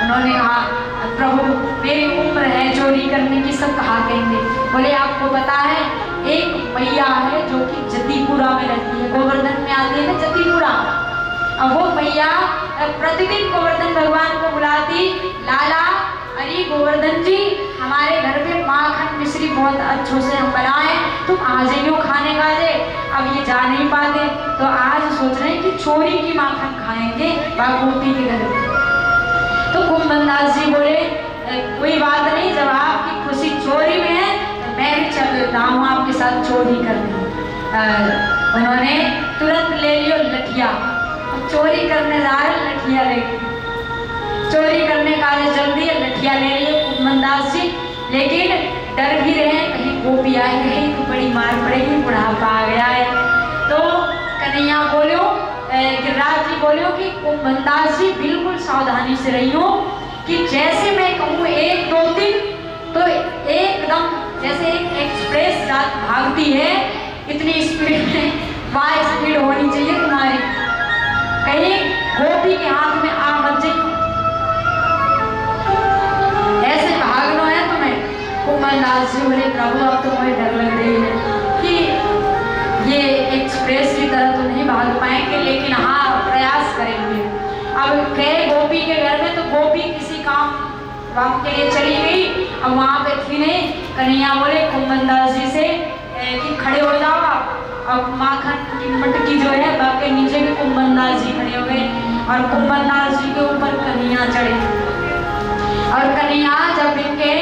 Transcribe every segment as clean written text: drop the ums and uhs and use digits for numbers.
उन्होंने कहा प्रभु मेरी उम्र है चोरी करने की, सब कहा कहेंगे। बोले आपको पता है एक मैया है जो कि जतीपुरा में रहती है, गोवर्धन में आती है ना जतीपुरा। अब वो मैया प्रतिदिन गोवर्धन भगवान को बुलाती, लाला अरे गोवर्धन जी हमारे घर पे माखन मिश्री बहुत अच्छों से हम बनाए, तुम आ जाइयो खाने का दे। अब ये जा नहीं पाते तो आज सोच रहे हैं कि चोरी की माखन खाएंगे बागोपी के घर पे। तो कुंभनदास जी बोले कोई बात नहीं, जब आपकी खुशी चोरी में है तो मैं भी चलता हूँ आपके साथ चोरी करने। उन्होंने तुरंत ले लियो लठिया, चोरी करने जा रहे लठिया लेके, चोरी करने का जल्दी लठिया ले लियो कुंभनदास जी। लेकिन डर भी रहे कहीं गोपी आए, कहीं तो बड़ी मार पड़ेगी, बुढ़ापा आ गया है। तो कन्हैया बोलो गिरिराज जी बोलो कि कुंभनदास जी बिल्कुल सावधानी से रहियो कि जैसे मैं कहूँ 1 2 3 तो एकदम जैसे एक एक्सप्रेस भागती है इतनी स्पीड में वहाँ स्पीड होनी चाहिए तुम्हारी, कहीं गोपी के हाथ में आ मत जाइए, ऐसे भागना है तुम्हें। कुंभनदास जी बोले प्रभु अब तो मुझे डर लग रही है कि ये एक्सप्रेस की तरह तो नहीं भाग पाएंगे, लेकिन हाँ प्रयास करेंगे। अब गए गोपी के घर में तो गोपी किसी काम के लिए चली गई, अब वहाँ पे थी नहीं। कन्हैया बोले कुंभनदास जी से कि खड़े हो जाओ। अब माखन की मटकी जो है बाग के नीचे भी कुंभनदास जी खड़े हो गए और कुंभनदास जी के ऊपर कन्हैया चढ़े। और कन्हैया जब इनके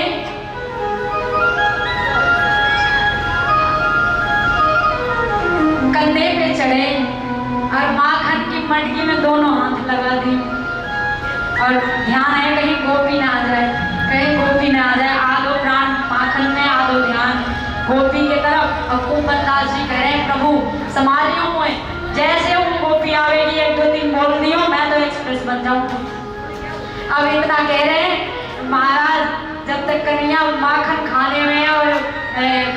कंधे पे चढ़े और माखन की मटकी में दोनों हाथ लगा दी और ध्यान है कहीं गोपी ना आ जाए, कहीं गोपी ना आ जाए, आधो प्राण माखन में आधो ध्यान गोपी के तरफ। और कुंभनदास जी कह रहे हैं प्रभु संभालियो हुए, जैसे वो गोपी आवेगी 1 2 3 बोल दियो मैं तो एक्सप्रेस बन जाऊँ। अब इतना कह रहे हैं महाराज जब तक कन्हैया माखन खाने में और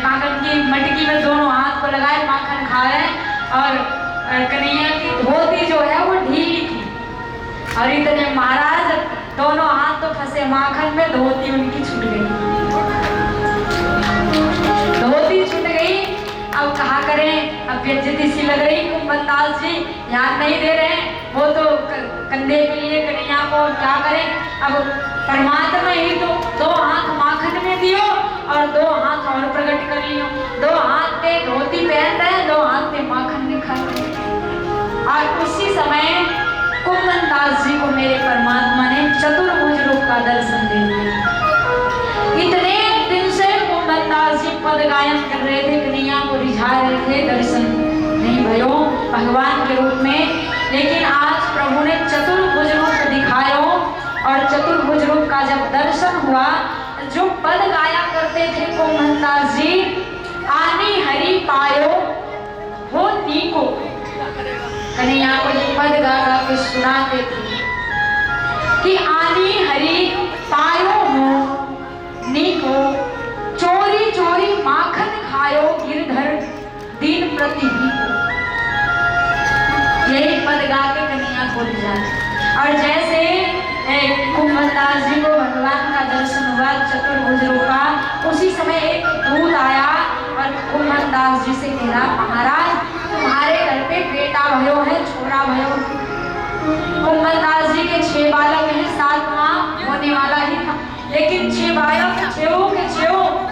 माखन की मटकी में दोनों हाथ को लगाए माखन खा रहे हैं और कन्हैया की धोती जो है वो ढीली थी और इतने महाराज दोनों हाथ तो फंसे माखन में, धोती उनकी छूट गई, धोती छूट गई। अब कहा करें, अब बेइज्जती सी लग रही, कुंभनदास जी ध्यान नहीं दे रहे हैं, वो तो कंधे पे लिए कन्हैया को, क्या करें। अब परमात्मा ही तो 2 हाथ माखन में दियो और 2 हाथ और प्रकट कर लियो, 2 हाथ पे धोती पहन रहे, 2 हाथ पे माखन दिखा रहे। और उसी समय कुंभनदास जी को मेरे परमात्मा ने चतुर्भुज रूप का दर्शन दे दिया। इतने दिन से कुंभनदास जी पद गायन कर रहे थे, कन्हैया को रिझा रहे थे, दर्शन नहीं भयो भगवान के रूप में, लेकिन आज प्रभु ने चतुर्भुज रूप दिखायो और चतुर्भुज रूप का जब दर्शन हुआ, जो पद गाया करते थे कुंभनदास जी, आनी हरि पायो हो नीको, कन्हैया को ये पद गा गा के सुनाते थे कि आनी हरि पायो हो नीको, चोरी चोरी माखन खायो गिरधर दीन प्रति को, यही पद गा के कन्हैया को ले जाते। और जैसे कुंभनदास जी को भगवान का दर्शन हुआ चतुर्भुज रूप का, उसी समय एक दूत आया और कुंभनदास जी से कह रहा महाराज तुम्हारे घर पे बेटा भयो है, छोरा भयो। कुंभनदास जी के 6 बालक हैं, 7वां होने वाला ही था, लेकिन 6 बालक 6